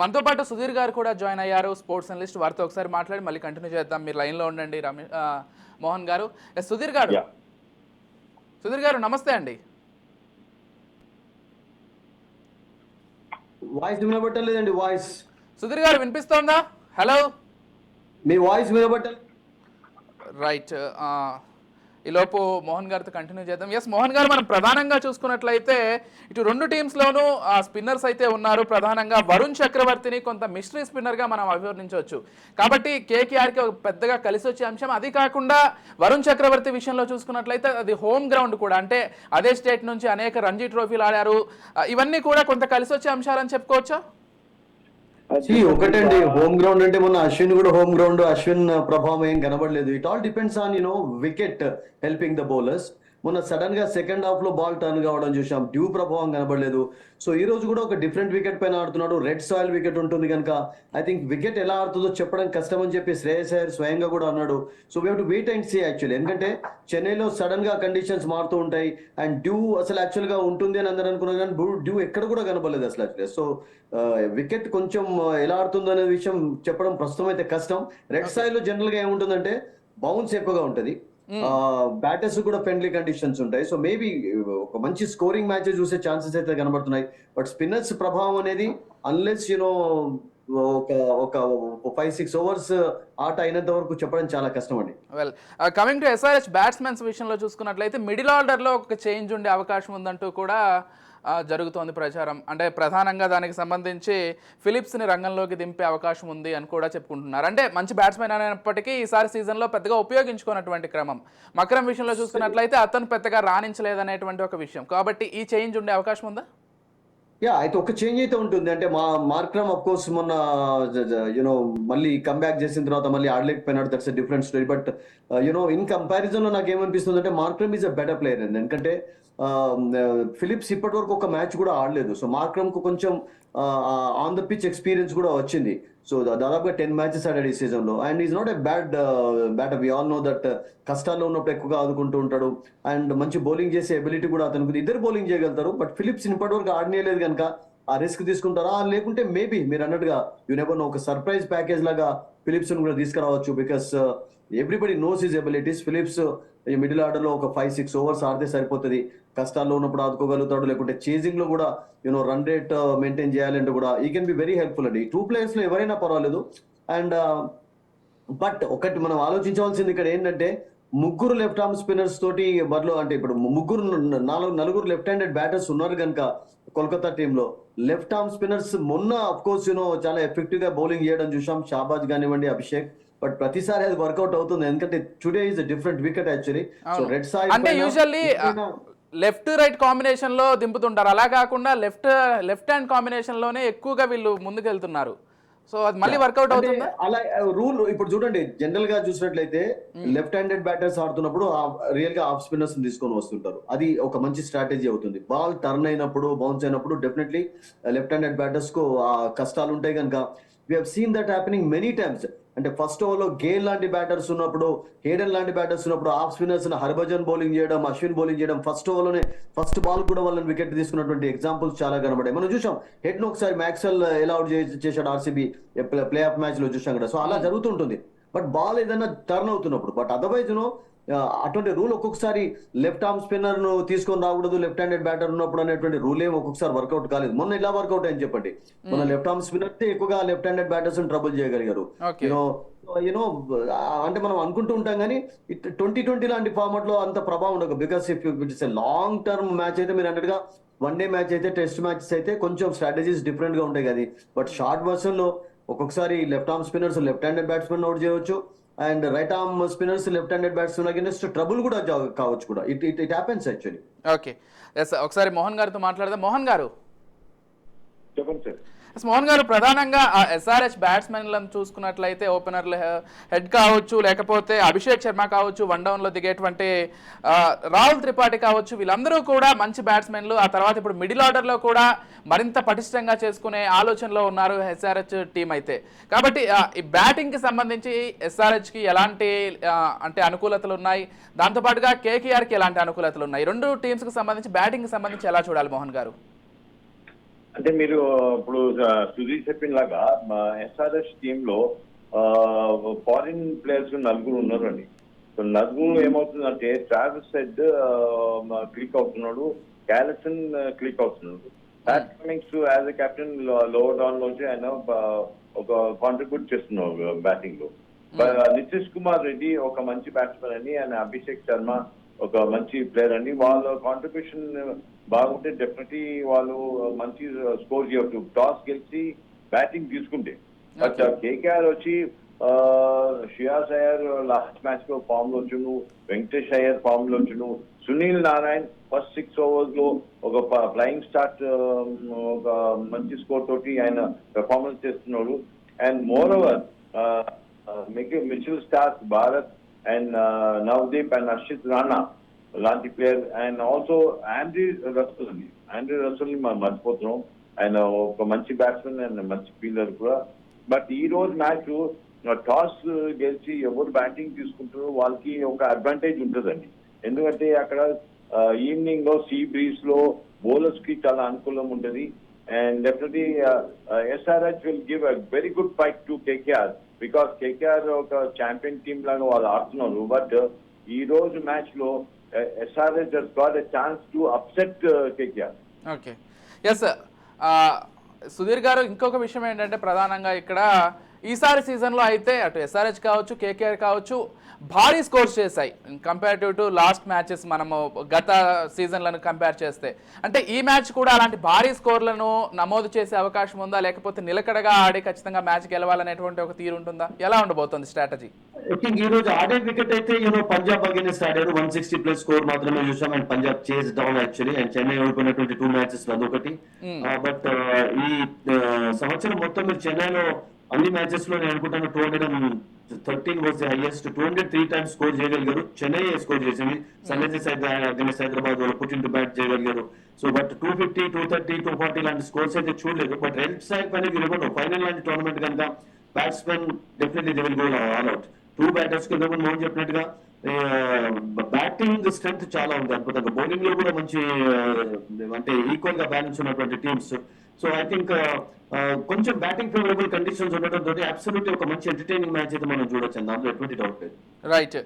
మనతో పాటు సుధీర్ గారు కూడా జాయిన్ అయ్యారు, స్పోర్ట్స్ అనలిస్ట్. వారితో ఒకసారి మాట్లాడి మళ్ళీ కంటిన్యూ చేద్దాం. మీరు లైన్లో ఉండండి మోహన్ గారు. సుధీర్ గారు యా సుధీర్ గారు నమస్తే అండి. వాయిస్ వినబట్టలేదండి. వాయిస్ సుధీర్ గారు వినిపిస్తోందా? హలో, మీ వాయిస్ వినబట్టలేదు. రైట్. ఈలోపు మోహన్ గారితో కంటిన్యూ చేద్దాం. ఎస్ మోహన్ గారు, మనం ప్రధానంగా చూసుకున్నట్లయితే ఇటు రెండు టీమ్స్లోనూ స్పిన్నర్స్ అయితే ఉన్నారు. ప్రధానంగా వరుణ్ చక్రవర్తిని కొంత మిస్టరీ స్పిన్నర్గా మనం అభివర్ణించవచ్చు. కాబట్టి కేకేఆర్కి పెద్దగా కలిసి వచ్చే అంశం. అది కాకుండా వరుణ్ చక్రవర్తి విషయంలో చూసుకున్నట్లయితే అది హోమ్ గ్రౌండ్ కూడా, అంటే అదే స్టేట్ నుంచి అనేక రంజీ ట్రోఫీలు ఆడారు. ఇవన్నీ కూడా కొంత కలిసి వచ్చే అంశాలని చెప్పుకోవచ్చా? ఒకటండి, హోమ్ గ్రౌండ్ అంటే మొన్న అశ్విన్ కూడా హోమ్ గ్రౌండ్, అశ్విన్ ప్రభావం ఏం కనబడలేదు. It all depends on wicket helping the bowlers. మొన్న సడన్ గా సెకండ్ హాఫ్ లో బాల్ టర్న్ కావడం చూసాం, డ్యూ ప్రభావం కనబడలేదు. సో ఈ రోజు కూడా ఒక డిఫరెంట్ వికెట్ పైన ఆడుతున్నాడు. రెడ్ సాయిల్ వికెట్ ఉంటుంది కనుక ఐ థింక్ వికెట్ ఎలా ఆడుతుందో చెప్పడం కష్టం అని చెప్పి శ్రేయస్ అయ్యర్ స్వయంగా కూడా అన్నాడు. So we have to wait and see actually. ఎందుకంటే చెన్నైలో సడన్ గా కండిషన్స్ మారుతూ ఉంటాయి అండ్ డ్యూ అసలు యాక్చువల్ గా ఉంటుంది అని అందరూ అనుకున్నారు, కానీ డ్యూ ఎక్కడ కూడా కనబడలేదు అసలు యాక్చువల్లీ. సో వికెట్ కొంచెం ఎలా ఆడుతుందో అనే విషయం చెప్పడం ప్రస్తుతం అయితే కష్టం. రెడ్ సాయిల్ లో జనరల్ గా ఏముంటుందంటే బౌన్స్ ఎక్కువగా ఉంటది, బ్యాటర్స్ కూడా ఫ్రెండ్లీ కండిషన్స్ ఉంటాయి. సో మేబీ ఒక మంచి స్కోరింగ్ మ్యాచ్ చూసే ఛాన్సెస్ అయితే కనబడుతున్నాయి. బట్ స్పిన్నర్స్ ప్రభావం అనేది అన్లెస్ ఒక ఒక 5-6 ఓవర్స్ ఆట అయినంత వరకు చెప్పడం చాలా కష్టం అండి. Well, coming to SRH batsmen విషయంలో చూసుకున్నట్లయితే మిడిల్ ఆర్డర్లో ఒక చేంజ్ ఉండే అవకాశం ఉందంటూ కూడా జరుగుతోంది ప్రచారం. అంటే ప్రధానంగా దానికి సంబంధించి ఫిలిప్స్ని రంగంలోకి దింపే అవకాశం ఉంది అని కూడా చెప్పుకుంటున్నారు. అంటే మంచి బ్యాట్స్మెన్ అయినప్పటికీ ఈసారి సీజన్లో పెద్దగా ఉపయోగించుకున్నటువంటి క్రమం. మకరం విషయంలో చూసుకున్నట్లయితే అతను పెద్దగా రాణించలేదనేటువంటి ఒక విషయం. కాబట్టి ఈ చేంజ్ ఉండే అవకాశం ఉందా? అయితే ఒక చేంజ్ అయితే ఉంటుంది. అంటే మార్క్రమ్ అఫ్ కోర్స్ మొన్న మళ్ళీ కమ్బ్యాక్ చేసిన తర్వాత మళ్ళీ ఆడలేకపోయినాడు, that's a different story. But in comparison లో నాకు ఏమనిపిస్తుంది అంటే Markram is a better player అండి. ఎందుకంటే ఫిలిప్స్ ఇప్పటి వరకు ఒక మ్యాచ్ కూడా ఆడలేదు. సో మార్క్రమ్ కు కొంచెం ఆన్ ద పిచ్ ఎక్స్పీరియన్స్ కూడా వచ్చింది. సో దాదాపుగా 10 మ్యాచెస్ ఆడాడు ఈ సీజన్ లో. And is not a batter. We all know that కష్టాల్లో ఉన్నప్పుడు ఎక్కువగా ఆదుకుంటూ ఉంటాడు అండ్ మంచి బౌలింగ్ చేసే ఎబిలిటీ కూడా అతనికి. ఇద్దరు బౌలింగ్ చేయగలుగుతారు. బట్ ఫిలిప్స్ ఇప్పటి వరకు ఆడనేలేదు కనుక ఆ రిస్క్ తీసుకుంటారా, లేకుంటే మేబీ మీరు అన్నట్టుగా నెవర్ నో, ఒక సర్ప్రైజ్ ప్యాకేజ్ లాగా ఫిలిప్స్ కూడా తీసుకురావచ్చు. Because everybody knows his abilities. Phillips ఈ మిడిల్ ఆర్డర్ లో ఒక 5-6 ఓవర్స్ ఆడితే సరిపోతుంది. కష్టాల్లో ఉన్నప్పుడు ఆదుకోగలుగుతాడు, లేకుంటే చేజింగ్ లో కూడా రన్ రేట్ మెయింటైన్ చేయాలంటే కూడా ఈ కెన్ బి వెరీ హెల్ప్ఫుల్ అండి. ఈ 2 players లో ఎవరైనా పర్వాలేదు. అండ్ బట్ ఒకటి మనం ఆలోచించవలసింది ఇక్కడ ఏంటంటే ముగ్గురు లెఫ్ట్ ఆర్మ్ స్పిన్నర్స్ తోటి బరిలో, అంటే ఇప్పుడు నలుగురు లెఫ్ట్ హ్యాండెడ్ బ్యాటర్స్ ఉన్నారు కనుక కోల్కతా టీంలో లెఫ్ట్ ఆర్మ్ స్పిన్నర్స్ మొన్న అఫ్ కోర్స్ చాలా ఎఫెక్టివ్ గా బౌలింగ్ చేయడం చూసాం, షాబాజ్ కానివ్వండి, అభిషేక్. బట్ ప్రతిసారి అది వర్కౌట్ అవుతుంది ఎందుకంటే today is different wicket actually. So red soil అంటే యూజువల్లీ లెఫ్ట్ రైట్ కాంబినేషన్ లో దింపుతుంటారు, అలా కాకుండా లెఫ్ట్ హ్యాండ్ కాంబినేషన్ లోనే ఎక్కువగా వీళ్ళు ముందుకెళ్తున్నారు. సో అది మళ్ళీ వర్కౌట్ అవుతుందా? అలా రూల్ ఇప్పుడు చూడండి, జనరల్ గా చూసినట్లయితే లెఫ్ట్ హ్యాండెడ్ బ్యాటర్స్ ఆడుతున్నప్పుడు రియల్ గా ఆఫ్ స్పిన్నర్స్ తీసుకొని వస్తుంటారు. అది ఒక మంచి స్ట్రాటజీ అవుతుంది. బాల్ టర్న్ అయినప్పుడు, బౌన్స్ అయినప్పుడు డెఫినెట్లీ లెఫ్ట్ హ్యాండెడ్ బ్యాటర్స్ కు కష్టాలు ఉంటాయి కనుక we have seen that happening many times. అంటే ఫస్ట్ ఓవర్ లో గేల్ లాంటి బ్యాటర్స్ ఉన్నప్పుడు, హేడెన్ లాంటి బ్యాటర్స్ ఉన్నప్పుడు ఆఫ్ స్పిన్నర్స్ హర్భజన్ బౌలింగ్ చేయడం, అశ్విన్ బౌలింగ్ చేయడం, ఫస్ట్ ఓవర్ లోనే ఫస్ట్ బాల్ కూడా వాళ్ళని వికెట్ తీసుకున్నటువంటి ఎగ్జాంపుల్స్ చాలా కనబడాయి. మనం చూసాం హెడ్ ను ఒకసారి మ్యాక్స్వెల్ ఎలా అవుట్ చేశాడు ఆర్సీబీ ప్లే ఆఫ్ మ్యాచ్ లో చూసాం కదా. సో అలా జరుగుతుంటుంది. బట్ బాల్ ఏదైనా టర్న్ అవుతున్నప్పుడు, బట్ అదర్వైజ్ అటువంటి రూల్ ఒక్కొక్కసారి లెఫ్ట్ ఆర్మ్ స్పిన్నర్ ను తీసుకొని రాకూడదు లెఫ్ట్ హ్యాండెడ్ బ్యాటర్ ఉన్నప్పుడు అనేటువంటి రూల్ ఏం ఒక్కొక్కసారి వర్కౌట్ కాలేదు. మొన్న ఇలా వర్కౌట్ అయ్యని చెప్పండి. మన లెఫ్ట్ ఆర్మ్ స్పిన్నర్ ఎక్కువగా లెఫ్ట్ హ్యాండెడ్ బ్యాటర్స్ ట్రబుల్ చేయగలిగారు. అంటే మనం అనుకుంటూ ఉంటాం కానీ 2020 లాంటి ఫార్మాట్ లో అంత ప్రభావం ఉండదు. Because if it's a long term match అయితే మీరు అన్నట్టుగా వన్ డే మ్యాచ్ అయితే, టెస్ట్ మ్యాచెస్ అయితే కొంచెం స్ట్రాటజీస్ డిఫరెంట్ గా ఉంటాయి కదా. బట్ షార్ట్ వర్షన్ లో ఒక్కొక్కసారి left arm spinners left handed batsmen out చేయవచ్చు and right arm spinners left handed batsmen against trouble కూడా కావచ్చు కూడా. It happens actually. Okay, yes, ఒకసారి మోహన్ గారితో మాట్లాడదాం. మోహన్ గారు చెప్పండి సార్. మోహన్ గారు, ప్రధానంగా ఎస్ఆర్హెచ్ బ్యాట్స్మెన్లను చూసుకున్నట్లయితే ఓపెనర్లు హెడ్ కావచ్చు, లేకపోతే అభిషేక్ శర్మ కావచ్చు, వన్ డౌన్లో దిగేటువంటి రాహుల్ త్రిపాఠి కావచ్చు, వీళ్ళందరూ కూడా మంచి బ్యాట్స్మెన్లు. ఆ తర్వాత ఇప్పుడు మిడిల్ ఆర్డర్లో కూడా మరింత పటిష్టంగా చేసుకునే ఆలోచనలో ఉన్నారు ఎస్ఆర్హెచ్ టీం అయితే. కాబట్టి ఈ బ్యాటింగ్కి సంబంధించి ఎస్ఆర్హెచ్కి ఎలాంటి అంటే అనుకూలతలు ఉన్నాయి, దాంతోపాటుగా కేకేఆర్కి ఎలాంటి అనుకూలతలు ఉన్నాయి? రెండు టీమ్స్కి సంబంధించి బ్యాటింగ్కి సంబంధించి ఎలా చూడాలి మోహన్ గారు? అంటే మీరు ఇప్పుడు సుధీర్ చెప్పినలాగా ఎస్ఆర్ఎస్ టీమ్ లో ఫారిన్ ప్లేయర్స్ నలుగురు ఉన్నారండి. సో నలుగురు ఏమవుతుందంటే ట్రావిస్ హెడ్ క్లిక్ అవుతున్నాడు, క్యాలసన్ క్లిక్ అవుతున్నాడు. Pat Cummins as a captain lower down నుంచి ఆయన ఒక కాంట్రిబ్యూట్ చేస్తున్నారు బ్యాటింగ్ లో. నితీష్ కుమార్ రెడ్డి ఒక మంచి బ్యాట్స్మెన్ అని, ఆయన అభిషేక్ శర్మ ఒక మంచి ప్లేయర్ అండి. వాళ్ళ కాంట్రిబ్యూషన్ బాగుంటే డెఫినెట్లీ వాళ్ళు మంచి స్కోర్ చేయవచ్చు టాస్ గెలిచి బ్యాటింగ్ తీసుకుంటే. బట్ కేకేఆర్ వచ్చి శ్రేయాస్ అయ్యర్ లాస్ట్ మ్యాచ్ లో ఫామ్ లో వచ్చును, వెంకటేష్ అయ్యర్ ఫామ్ లో వచ్చును, సునీల్ నారాయణ్ ఫస్ట్ 6 overs లో ఒక ఫ్లయింగ్ స్టార్ట్ ఒక మంచి స్కోర్ తోటి ఆయన పెర్ఫార్మెన్స్ చేస్తున్నాడు. And moreover Mitchell Starc Bharat and Navdeep and Harshit Rana లాంటి player. And also Andre Russell మనం మర్చిపోతున్నాం, ఆయన ఒక మంచి బ్యాట్స్మెన్ అండ్ మంచి ఫీల్డర్ కూడా. బట్ ఈ రోజు మ్యాచ్ టాస్ గెలిచి ఎవరు బ్యాటింగ్ తీసుకుంటారో వాళ్ళకి ఒక అడ్వాంటేజ్ ఉంటుందండి. ఎందుకంటే అక్కడ ఈవినింగ్ లో సీ బ్రీజ్ లో బౌలర్స్ కి చాలా అనుకూలం ఉంటుంది. And definitely SRH will give a very good fight to KKR, because KKR ఒక ఛాంపియన్ టీమ్ లాగా వాళ్ళు ఆడుతున్నారు. బట్ ఈ రోజు మ్యాచ్ లో SRH has got a chance to upset KKR. Okay, yes. Sudheer garu, ఇంకొక విషయం ఏంటంటే ప్రధానంగా ఇక్కడ ఈసారి సీజన్లో అయితే అటు ఎస్ఆర్హెచ్ కావచ్చు, కేకేఆర్ కావచ్చు, భారీ స్కోర్స్ చేశాయి కంపేరిటివ్ టు లాస్ట్ మ్యాచెస్. మనము గత సీజన్లను కంపేర్ చేస్తే అంటే ఈ మ్యాచ్ కూడా అలాంటి భారీ స్కోర్లను నమోదు చేసే అవకాశం ఉందా, లేకపోతే నిలకడగా ఆడి ఖచ్చితంగా మ్యాచ్ గెలవాలనేటువంటి ఒక తీరు ఉంటుందా? ఎలా ఉండబోతుంది స్ట్రాటజీ? ఐ థింక్ ఈ రోజు ఆడే వికెట్ అయితే పంజాబ్ అగైన్స్ ఆడారు, 160+ స్కోర్ మాత్రమే చూసాం. And Punjab chase down actually, and Chennai ఓడిపోయినటువంటి 2 matches అదొకటి. బట్ ఈ సంవత్సరం మొత్తం మీరు చెన్నైలో అన్ని మ్యాచెస్ లో నేను అనుకుంటాను 213 was the highest. 203 times score చేయగలిగారు, చెన్నై స్కోర్ చేసింది. సన్ రైజర్స్ అగైన్స్ హైదరాబాద్ వాళ్ళు పుట్ ఇన్ టు బ్యాట్ చేయగలిగారు. సో బట్ 250, 230, 240 లాంటి స్కోర్స్ అయితే చూడలేదు. బట్ హెల్త్ స్ట్రైక్ అనేది ఫైనల్ లాంటి టోర్నమెంట్ కనుక batsmen definitely they will go all out. 2 batters కి మోహన్ చెప్పినట్టుగా బ్యాటింగ్ స్ట్రెంత్ చాలా ఉంది అద్భుతంగా, బౌలింగ్ లో కూడా మంచి అంటే ఈక్వల్ గా బ్యాలెన్స్ ఉన్నటువంటి టీమ్స్. సో ఐ థింక్ కొంచెం బ్యాటింగ్ ఫేవరబుల్ కండిషన్స్ ఉండడం తోటి అబ్సల్యూట్లీ ఒక మంచి ఎంటర్టైనింగ్ మ్యాచ్ అయితే మనం చూడొచ్చు, దాంట్లో ఎటువంటి డౌట్ లేదు. రైట్.